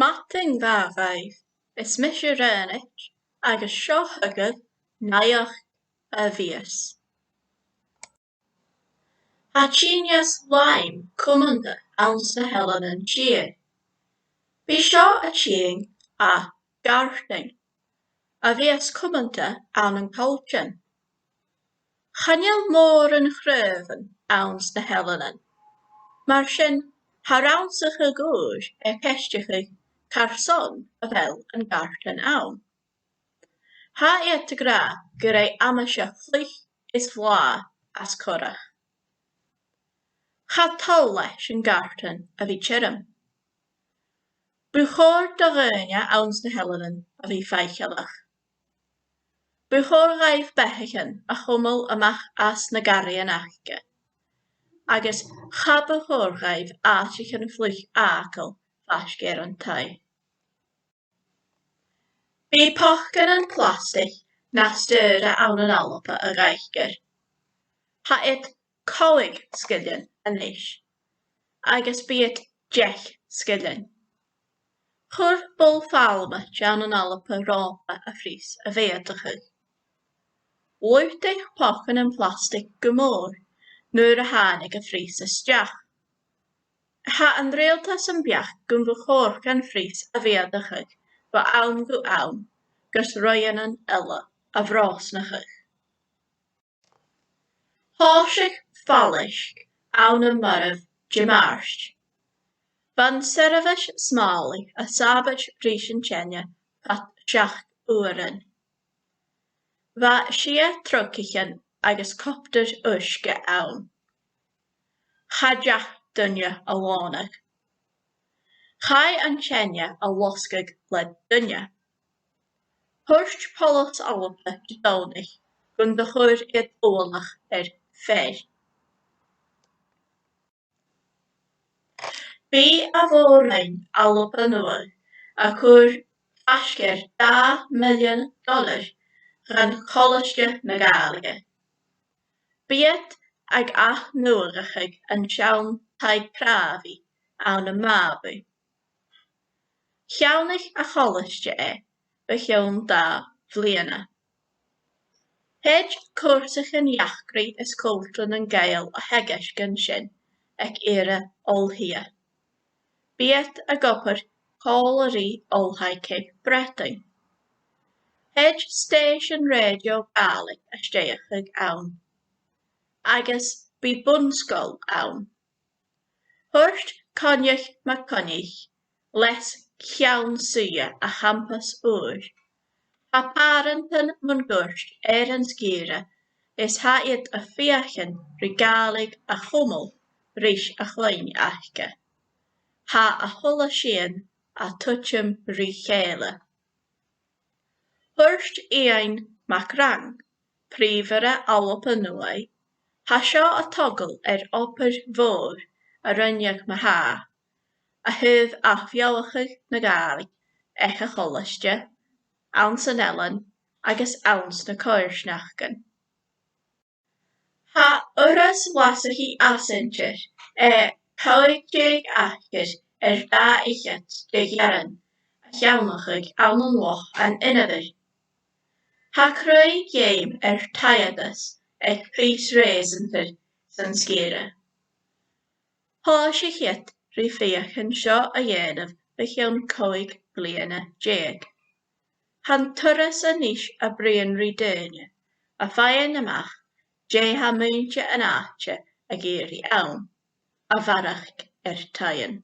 Matting Raghnaid is brosnaich agus lughdachadh naidheach a-bheòthachadh. Hatíneas laim cumanta ath-Eileanan tír. Bhí seo a tíng a gartan a bheas cumanta ann an coilltean. Chaneal mór an chraobhann ath-Eileanan, mar sin tha ramsach a gcúis ceisteach carson a bheith an gartan ann. Tha iad gra gur a-mach is bhlá as coireach. Cha tall leis an gartan a bhí tírim. Buchóir do Raghnaid ath-Eileanan a bhí feichteach. Buchóir ath-bheòthachadh a chumul a-mach as na gartan agus chabuchóir áiteach an phluch ácail faiscéir an taigh. Bhí pocannan-plastaig na stóra ann an alpa a ghaithgeir. Tha it coireach scileann anois, agus bhíodh deich scileann. Chur buill-phàrlamaid ann an alpa rápa a phríos a meudaich. Lughdaich pocannan-plastaig go mór nuair a tháinig a phríos isteach. Tha an riaghaltas an beach gon buchóir gan phríos a meudaich ba ann go ann gus roiann eile a brosnachadh. Thosaigh falaisg ann an mhàirt de Mhàirt. Van seirbheis smalaidh a sabbaid rís an tine pat 7 uaireann. Va siad trocaigh agus coptar uisce ann. Chaideach duine a leònadh. Chai an tine a losgadh le duine. Thuirt polas alpa de dónach gon do chuir iad uallach féir. Bhí a bhórainn alpa nua a chur faisceir $10 milliún gan coilltean na Gàidhlige. Bíodh ag ath-nuadhachadh an teann taigh-cràbhaidh ann an mabú. Cheannach a choilltean ba cheann 2 bhliain. Heid cuairteach an iachraí is coilltean an gael a theigeis gan sin ag éire olthaithe. Bíodh a gobhar cóilírí olthaigh Breataine. Heid stéisiún radio Gàidhlig a stéadach ann. Agus bhí bunscoil ann. Thuirt coinheach mac coinheach les ceann suasha a champas uair. Tha párantan mun gúirt an scíre is tha iad a fiachan riaghaltas a chumul rís a chláin aice. Tha a thula sin a tuitim riaghaltas. Thuirt mac príomhara alpa nua, tha seo a togal obair mhór a rinneadh Mhàirt, a thuamh ath-bheòthachadh na Gàidhlig a choilltean, ann san Eileanan agus ann na coimhearsnachd. Tha uras lasaigh asantir coilltean achtar 2 ichit de ghearan a cheannachadh ann an loch an inneadir. Tha crua géim taigheadas ag prís réasantar san scíre. Thosaigh iad rifiachan seo a dhéanamh ba cheann 5 bliana déag. Han turas a níos a bríonn rí duine, a bhain a-mach ha muinte an áite a géirí ann, a bharach taighin.